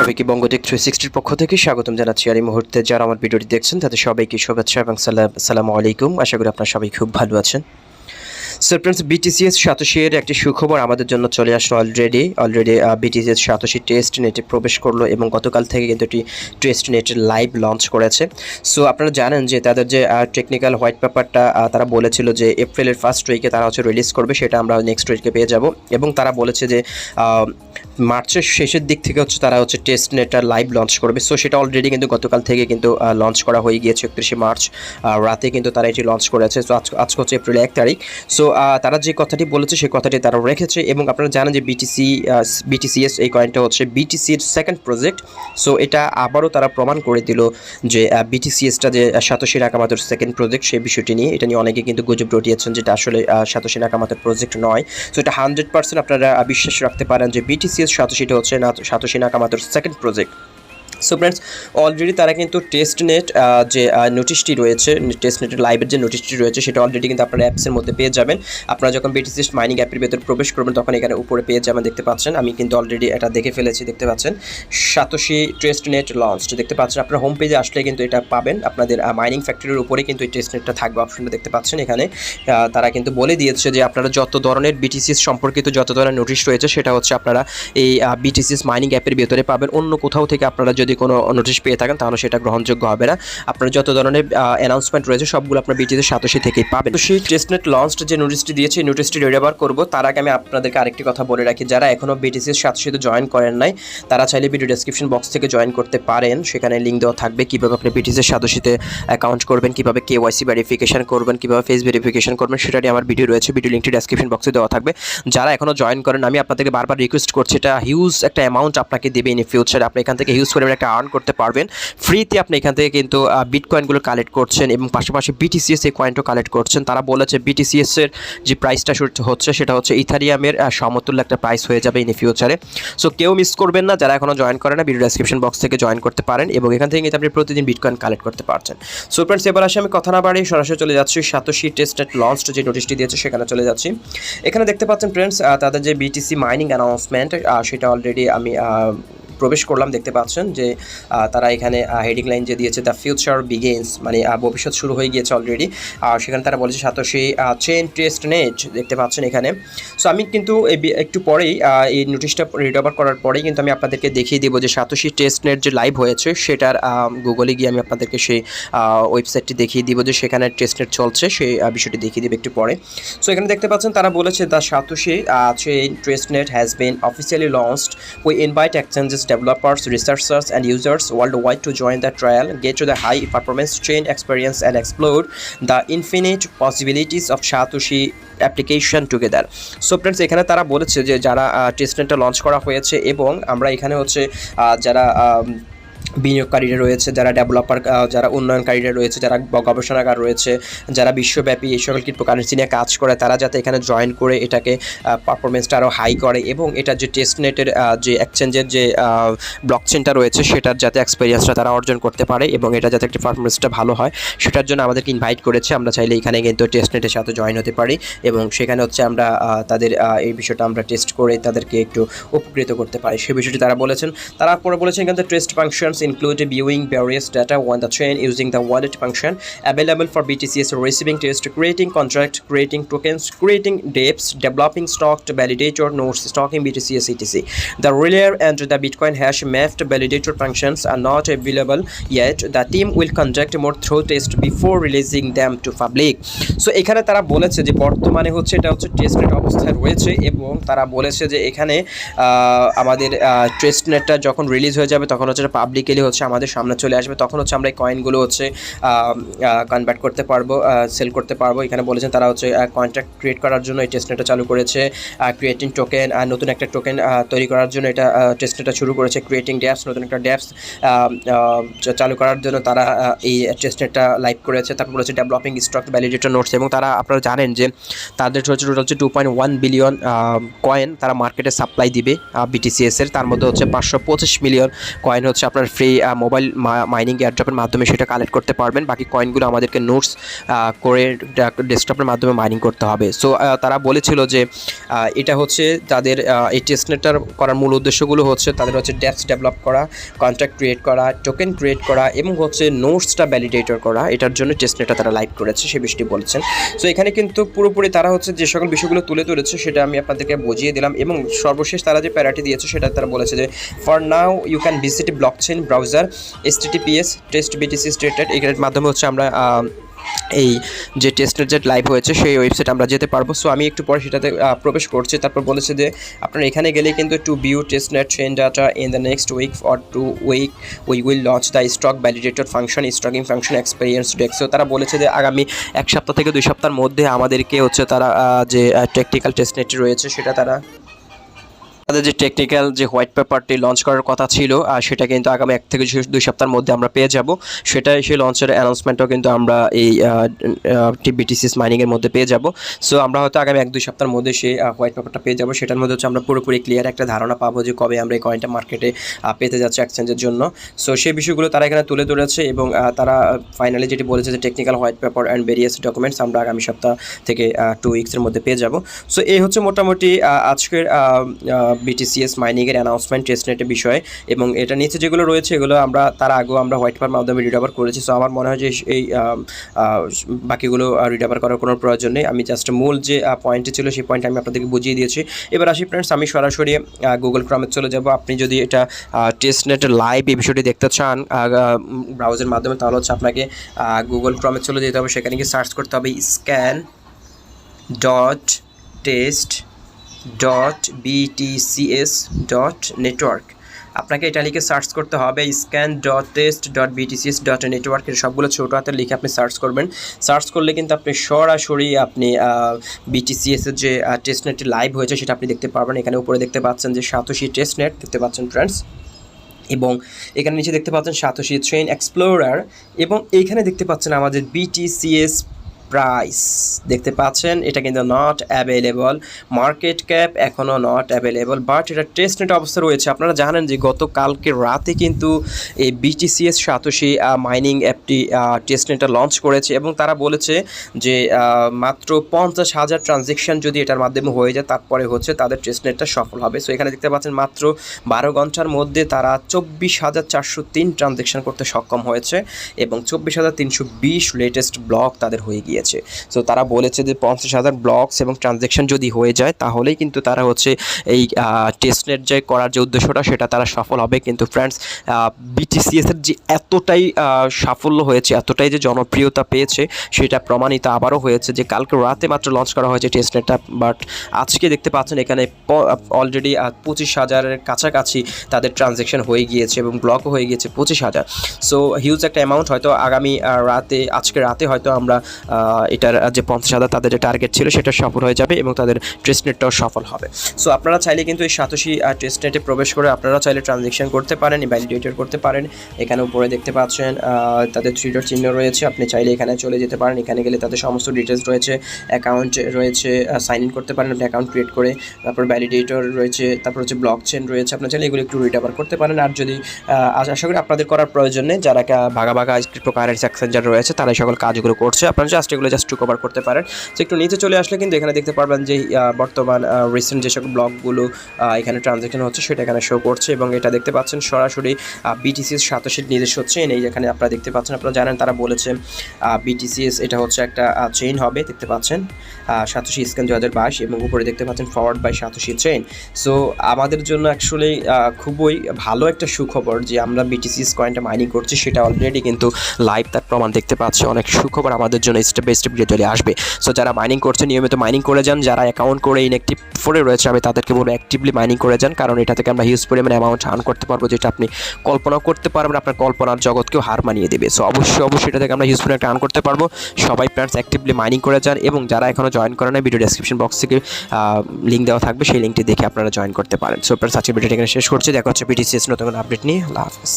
সবাইকে বঙ্গটেক 360 পক্ষ থেকে স্বাগতম জানাচ্ছি। আর এই মুহূর্তে যারা আমার ভিডিওটি দেখছেন তাদের সবাইকে শুভেচ্ছা এবং সালামু আলাইকুম। আশা করি আপনারা সবাই খুব ভালো আছেন। সো ফ্রেন্ডস, BTCs Satoshi এর একটি সুখবর আমাদের জন্য চলে আসলো অলরেডি BTCs Satoshi টেস্ট নেটে প্রবেশ করলো এবং গতকাল থেকে কিন্তু এটি টেস্ট নেটের লাইভ লঞ্চ করেছে। সো আপনারা জানেন যে তাদের যে টেকনিক্যাল হোয়াইট পেপারটা তারা বলেছিল যে এপ্রিলের ফার্স্ট উইকে তারা রিলিজ করবে, সেটা আমরা নেক্সট উইকে পেয়ে যাব। এবং তারা বলেছে যে মার্চের শেষের দিক থেকে তারা টেস্ট নেটটা লাইভ লঞ্চ করবে। সো সেটা অলরেডি কিন্তু গতকাল থেকে কিন্তু লঞ্চ করা হয়ে গিয়েছে। 31শে মার্চ রাতে কিন্তু তারা এটি লঞ্চ করেছে। সো আজকে হচ্ছে এপ্রিল 1 তারিখ। সো তারা যে কথাটি বলেছে সেই কথাটি তারা রেখেছে। এবং আপনারা জানেন যে BTCs এই কয়েনটা BTCর সেকেন্ড প্রজেক্ট। সো এটা আবারও তারা প্রমাণ করে দিল যে BTCsটা যে সাতোশি নাকামোটোর সেকেন্ড প্রজেক্ট, সেই বিষয়টি নিয়ে এটা নিয়ে অনেকে কিন্তু গুজব রটিয়েছেন যেটা আসলে সাতোশি নাকামোটোর প্রজেক্ট নয়। সো এটা 100% আপনারা বিশ্বাস রাখতে পারেন যে BTCs সাতোশিটা সাতোশি নাকামোটোর second project. So friends, already তারা কিন্তু টেস্ট নেট যে নোটিশটি রয়েছে, টেস্ট নেটের লাইভের যে নোটিশটি রয়েছে সেটা অলরেডি কিন্তু আপনারা অ্যাপসের মধ্যে পেয়ে যাবেন। আপনারা যখন BTCs মাইনিং অ্যাপের ভেতরে প্রবেশ করবেন তখন এখানে উপরে পেয়ে যাবেন, দেখতে পাচ্ছেন। আমি কিন্তু অলরেডি এটা দেখে ফেলেছি, দেখতে পাচ্ছেন সাতোশি টেস্ট নেট লঞ্চ, দেখতে পাচ্ছেন। আপনার হোম পেজে আসলে কিন্তু এটা পাবেন। আপনাদের মাইনিং ফ্যাক্টরির উপরে কিন্তু এই টেস্ট নেটটা থাকবে, অপশনটা দেখতে পাচ্ছেন এখানে। তারা কিন্তু বলে দিয়েছে যে আপনারা যত ধরনের BTCs সম্পর্কিত যত ধরনের নোটিশ রয়েছে সেটা আপনারা এই BTCs মাইনিং অ্যাপের ভেতরে পাবেন। অন্য কোথাও থেকে আপনারা যদি কোনো নোটিশ পেয়ে থাকেন তাহলে সেটা গ্রহণযোগ্য হবে না। আপনার যত ধরনের অ্যানাউন্সমেন্ট রয়েছে সবগুলো আপনার BTCs সাতোশি থেকেই পাবেন। তো সেই টেস্টনেট লঞ্চ যে নোটিশটি দিয়েছে এই নোটিশটি রিডাবার করব তার আগে আমি আপনাদেরকে আরেকটি কথা বলে রাখি, যারা এখনও BTCs সাতোশিতে জয়েন করেন নাই তারা চাইলে ভিডিও ডেসক্রিপশন বক্স থেকে জয়েন করতে পারেন। সেখানে লিঙ্ক দেওয়া থাকবে কীভাবে আপনি BTCs সাতোশিতে অ্যাকাউন্ট করবেন, কীভাবে KYC ভেরিফিকেশন করবেন, কীভাবে ফেস ভেরিফিকেশন করবেন, সেটাই আমার ভিডিও রয়েছে। ভিডিও লিঙ্কটি ডেসক্রিপশন বক্সে দেওয়া থাকবে। যারা এখনও জয়েন করেন আমি আপনাদেরকে বারবার রিকোয়েস্ট করছি, এটা হিউজ একটা অ্যামাউন্ট আপনাকে দেবে ইন ফিউচারে। আপনি এখান থেকে হিউজ পরিমাণে একটা আর্ন করতে পারবেন ফ্রিতে। আপনি এখান থেকে কিন্তু বিটকয়েনগুলো কালেক্ট করছেন এবং পাশাপাশি BTCs এই কয়েনটা কালেক্ট করছেন। তারা বলেছে BTCs এর যে প্রাইসটা সেটা ইথারিয়ামের সমতুল্য একটা প্রাইস হয়ে যাবে ইন ফিউচারে। সো কেউ মিস করবেন না, যারা এখনও জয়েন করেন না ভিডিও ডেসক্রিপশন বক্স থেকে জয়েন করতে পারেন এবং এখান থেকে কিন্তু আপনি প্রতিদিন বিটকয়েন কালেক্ট করতে পারছেন। সো ফ্রেন্ডস, এবার আসে আমি কথা না বাড়িয়ে সরাসরি চলে যাচ্ছি সাতোশি টেস্টনেট লঞ্চ যে নোটিশটি দিয়েছে সেখানে চলে যাচ্ছি। এখানে দেখতে পাচ্ছেন ফ্রেন্ডস, তাদের যে BTC মাইনিং অ্যানাউন্সমেন্ট সেটা অলরেডি আমি প্রবেশ করলাম, দেখতে পাচ্ছেন যে তারা এখানে হেডিং লাইন যে দিয়েছে দ্য ফিউচার বিগিনস, মানে ভবিষ্যৎ শুরু হয়ে গিয়েছে অলরেডি। সেখানে তারা বলেছে সাতোশি চেইন টেস্ট নেট, দেখতে পাচ্ছেন এখানে। সো আমি কিন্তু একটু পরেই এই নোটিশটা রিড ওভার করার পরেই কিন্তু আমি আপনাদেরকে দেখিয়ে দেবো যে সাতোশি টেস্ট নেট যে লাইভ হয়েছে সেটার গুগলে গিয়ে আমি আপনাদেরকে সেই ওয়েবসাইটটি দেখিয়ে দিব যে সেখানে টেস্ট নেট চলছে, সেই বিষয়টি দেখিয়ে দেবো একটু পরে। সো এখানে দেখতে পাচ্ছেন তারা বলেছে the satoshi chain test net has been officially launched. We invite exchanges, developers, researchers and users worldwide to join the trial, get to the high performance chain experience and explore the infinite possibilities of Satoshi application together. So friends, এখানে তারা বলেছে যে যারা টেস্টনেটটা launch করা হয়েছে এবং আমরা এখানে যারা বিনিয়োগকারীরা রয়েছে, যারা ডেভেলপার, যারা উন্নয়নকারীরা রয়েছে, যারা গবেষণাগার রয়েছে, যারা বিশ্বব্যাপী এই সকল ক্রিপ্টোকারেন্সি নিয়ে কাজ করে তারা যাতে এখানে জয়েন করে এটাকে পারফরমেন্সটা আরও হাই করে এবং এটা যে টেস্টনেটের যে এক্সচেঞ্জের যে ব্লকচেনটা রয়েছে সেটার যাতে এক্সপিরিয়েন্সটা তারা অর্জন করতে পারে এবং এটা যাতে একটা পারফরমেন্সটা ভালো হয় সেটার জন্য আমাদেরকে ইনভাইট করেছে। আমরা চাইলে এখানে কিন্তু টেস্টনেটের সাথে জয়েন হতে পারি এবং সেখানে আমরা তাদের এই বিষয়টা আমরা টেস্ট করে তাদেরকে একটু উপকৃত করতে পারি, সেই বিষয়টি তারা বলেছেন। তারা পরে বলেছেন এখানে test functions include viewing various data on the chain using the wallet function available for BTCs, receiving test, creating contract, creating tokens, creating dApps, developing stocked validator nodes, stocking BTCs etc. The relay and the Bitcoin hash mapped validator functions are not available yet. The team will conduct more thorough tests before releasing them to public. So এখানে তারা বলেছে যে বর্তমানে এটা testnet অবস্থায় রয়েছে এবং তারা বলেছে যে এখানে আমাদের টেস্টনেটটা যখন রিলিজ হয়ে যাবে তখন পাবলিক আমাদের সামনে চলে আসবে, তখন আমরা এই কয়েনগুলো কনভার্ট করতে পারবো, সেল করতে পারবো। এখানে বলেছেন তারা কন্ট্রাক্ট ক্রিয়েট করার জন্য এই টেস্টনেটটা চালু করেছে, ক্রিয়েটিং টোকেন আর নতুন একটা টোকেন তৈরি করার জন্য এটা টেস্টনেটটা শুরু করেছে, ক্রিয়েটিং ড্যাপস, নতুন একটা ড্যাপস চালু করার জন্য তারা এই টেস্টনেটটা লাইভ করেছে। তারপর বলেছে ডেভেলপিং স্টক ভ্যালিডেটর নোটস এবং তারা আপনারা জানেন যে তাদের টোটাল 2.1 বিলিয়ন কয়েন তারা মার্কেটে সাপ্লাই দিবে BTCs এর, তার মধ্যে 525 মিলিয়ন কয়েন আপনার আপনার ফ্রি মোবাইল মাইনিং এয়ারড্রপের মাধ্যমে সেটা কালেক্ট করতে পারবেন। বাকি কয়েনগুলো আমাদেরকে নোটস করে ডেস্কটপের মাধ্যমে মাইনিং করতে হবে। সো তারা বলেছিল যে এটা হচ্ছে তাদের এই টেস্টনেটটার করার মূল উদ্দেশ্যগুলো হচ্ছে তাদের হচ্ছে ড্যাপস ডেভেলপ করা, কন্ট্রাক্ট ক্রিয়েট করা, টোকেন ক্রিয়েট করা এবং হচ্ছে নোটসটা ভ্যালিডেটর করা। এটার জন্য টেস্টনেটটা তারা লাইভ করেছে, সে বিষয়টি বলেছেন। সো এখানে কিন্তু পুরোপুরি তারা হচ্ছে যে সকল বিষয়গুলো তুলে ধরেছে সেটা আমি আপনাদেরকে বুঝিয়ে দিলাম, এবং সর্বশেষ তারা যে প্যারাটি দিয়েছে সেটা তারা বলেছে যে for now you can visit blockchain browser https test BTCs Testnet, এর মাধ্যমে হচ্ছে আমরা এই যে টেস্টনেট যে লাইভ হয়েছে সেই ওয়েবসাইট আমরা যেতে পারবো। সো আমি একটু পরে সেটাতে প্রবেশ করছি। তারপর বলেছে যে আপনারা এখানে গেলে কিন্তু to view testnet train data in the next week or 2 week we will launch the stock validator function staking function experience desk. So তারা বলেছে যে আগামী 1 সপ্তাহ থেকে 2 সপ্তাহের মধ্যে আমাদেরকে হচ্ছে তারা যে টেকনিক্যাল টেস্টনেটটি রয়েছে সেটা তাদের যে টেকনিক্যাল যে হোয়াইট পেপারটি লঞ্চ করার কথা ছিল সেটা কিন্তু আগামী 1 থেকে 2 সপ্তাহের মধ্যে আমরা পেয়ে যাব। সেটাই সেই লঞ্চের অ্যানাউন্সমেন্টও কিন্তু আমরা এই BTCs মাইনিংয়ের মধ্যে পেয়ে যাব। সো আমরা হয়তো আগামী 1-2 সপ্তাহের মধ্যে সেই হোয়াইট পেপারটা পেয়ে যাব। সেটার মধ্যে হচ্ছে আমরা পুরোপুরি ক্লিয়ার একটা ধারণা পাবো যে কবে আমরা এই কয়েনটা মার্কেটে পেতে যাচ্ছি এক্সচেঞ্জের জন্য। সো সেই বিষয়গুলো তারা এখানে তুলে ধরেছে, এবং তারা ফাইনালি যেটি বলেছে যে technical white paper and various documents আমরা আগামী সপ্তাহ থেকে 2 উইকসের মধ্যে পেয়ে যাব। সো এই হচ্ছে মোটামুটি আজকের BTCs মাইনিংয়ের অ্যানাউন্সমেন্ট টেস্টনেটের বিষয়ে, এবং এটা নিচে যেগুলো রয়েছে এগুলো তার আগেও আমরা হোয়াইট পেপার মাধ্যমে রিড করেছি। সো আমার মনে হয় যে এই বাকিগুলো রিড করার কোনো প্রয়োজন নেই। আমি জাস্ট মূল যে পয়েন্টটি ছিল সেই পয়েন্ট আমি আপনাদেরকে বুঝিয়ে দিয়েছি। এবার আসি ফ্রেন্ডস, আমি সরাসরি গুগল ক্রমে চলে যাব। আপনি যদি এটা টেস্টনেটের লাইভ এই বিষয়টি দেখতে চান ব্রাউজারের মাধ্যমে, তাহলে হচ্ছে আপনাকে গুগল ক্রমে চলে যেতে হবে। সেখানে গিয়ে সার্চ করতে হবে scan.test.btcs.network। আপনাকে এটা লিখে সার্চ করতে হবে scan.test.btcs.network। এর সবগুলো ছোট হাতে লিখে আপনি সার্চ করবেন। সার্চ করলে কিন্তু আপনি সরাসরি আপনি BTCs এর যে টেস্টনেটটি লাইভ হয়েছে সেটা আপনি দেখতে পারবেন। এখানে উপরে দেখতে পাচ্ছেন যে Satoshi টেস্টনেট দেখতে পাচ্ছেন ফ্রেন্ডস, এবং এখানে নিচে দেখতে পাচ্ছেন Satoshi চেইন এক্সপ্লোরার, এবং এইখানে দেখতে পাচ্ছেন আমাদের BTCs প্রাইস দেখতে পাচ্ছেন। এটা কিন্তু নট অ্যাভেলেবল, মার্কেট ক্যাপ এখনও নট অ্যাভেলেবল, বাট এটা টেস্টনেট অবস্থা রয়েছে। আপনারা জানেন যে গতকালকে রাতে কিন্তু এই BTCs Satoshi মাইনিং অ্যাপটি টেস্টনেটটা লঞ্চ করেছে, এবং তারা বলেছে যে মাত্র 50,000 ট্রানজ্যাকশান যদি এটার মাধ্যমে হয়ে যায় তারপরে হচ্ছে তাদের টেস্টনেটটা সফল হবে। সো এখানে দেখতে পাচ্ছেন মাত্র 12 ঘন্টার মধ্যে তারা 24,403 ট্রানজ্যাকশান করতে সক্ষম হয়েছে, এবং 24,320 লেটেস্ট ব্লক তাদের হয়ে গিয়েছে। সো তারা বলেছে যে 50,000 ব্লকস এবং ট্রানজ্যাকশন যদি হয়ে যায় তাহলেই কিন্তু তারা হচ্ছে এই টেস্টনেট যে করার যে উদ্দেশ্যটা সেটা তারা সফল হবে। কিন্তু ফ্রেন্ডস, BTCs এর যে এতটাই সাফল্য হয়েছে, এতটাই যে জনপ্রিয়তা পেয়েছে সেটা প্রমাণিত আবারও হয়েছে যে কালকে রাতে মাত্র লঞ্চ করা হয়েছে টেস্টনেটটা, বাট আজকে দেখতে পাচ্ছেন এখানে অলরেডি 25,000-এর কাছাকাছি তাদের ট্রানজ্যাকশন হয়ে গিয়েছে এবং ব্লকও হয়ে গিয়েছে 25,000। সো হিউজ একটা অ্যামাউন্ট। হয়তো আগামী আজকে রাতে হয়তো আমরা এটার যে 50,000 তাদের যে টার্গেট ছিল সেটা সফল হয়ে যাবে এবং তাদের টেস্টনেটটাও সফল হবে। সো আপনারা চাইলে কিন্তু এই Satoshi টেস্টনেটে প্রবেশ করে আপনারা চাইলে ট্রানজ্যাকশন করতে পারেন, ভ্যালিডেটর করতে পারেন। এখানে উপরে দেখতে পাচ্ছেন তাদের 3 ডট চিহ্ন রয়েছে, আপনি চাইলে এখানে চলে যেতে পারেন। এখানে গেলে তাদের সমস্ত ডিটেলস রয়েছে, অ্যাকাউন্ট রয়েছে, সাইন ইন করতে পারেন আপনি অ্যাকাউন্ট ক্রিয়েট করে, তারপর ভ্যালিডেটর রয়েছে, তারপর হচ্ছে ব্লক চেন রয়েছে। আপনারা চাইলে এগুলো একটু রিড করতে পারেন। আর যদি আশা করি আপনাদের করার প্রয়োজন নেই, যারা ভাগা ক্রিপ্টোকারেন্সি এক্সচেঞ্জার রয়েছে তারা এই সকল কাজগুলো করছে, আপনারা জাস্ট এগুলো জাস্ট টু কভার করতে পারেন। তো একটু নিচে চলে আসলে কিন্তু এখানে দেখতে পারবেন যে বর্তমান রিসেন্ট যে সকল ব্লকগুলো এখানে ট্রানজ্যাকশন হচ্ছে সেটা এখানে শো করছে, এবং এটা দেখতে পাচ্ছেন সরাসরি BTCs Satoshiর নিজস্ব চেইন। এই যেখানে আপনারা দেখতে পাচ্ছেন, আপনারা জানেন তারা বলেছে BTCs এটা হচ্ছে একটা চেইন হবে, দেখতে পাচ্ছেন Satoshi স্ক্যান 2022, এবং উপরে দেখতে পাচ্ছেন forward by Satoshi chain. So আমাদের জন্য অ্যাকচুয়ালি খুবই ভালো একটা সুখবর যে আমরা BTCs কয়েনটা মাইনিং করছি, সেটা অলরেডি কিন্তু লাইভ তার প্রমাণ দেখতে পাচ্ছি। অনেক সুখবর আমাদের জন্য স্টেপ বাই স্টেপ চলে আসবে। সো যারা মাইনিং করছে নিয়মিত মাইনিং করে যান, যারা অ্যাকাউন্ট করে ইনঅ্যাক্টিভ করে রয়েছে আমি তাদেরকে বলবো অ্যাক্টিভলি মাইনিং করে যান, কারণ এটা থেকে আমরা হিউজ পরিমাণে অ্যামাউন্ট আর্ন করতে পারবো, যেটা আপনি কল্পনা করতে পারবেন, আপনার কল্পনার জগৎকেও হার মানিয়ে দেবে। সো অবশ্যই এটা থেকে আমরা হিউজ পরিমাণে আর্ন করতে পারবো। সবাই ফ্রেন্ডস অ্যাক্টিভলি মাইনিং করে যান, এবং যারা এখনও জয়েন করে না ভিডিও ডেসক্রিপশন বক্স থেকে লিঙ্ক দেওয়া থাকবে, সেই লিঙ্কটি দেখে আপনারা জয়েন করতে পারেন। সো ফ্রেন্ডস আজকের ভিডিওটা এখানে শেষ করছি, দেখা হচ্ছে BTCs নতুন আপডেট নিয়ে। আল্লাহ হাফেজ।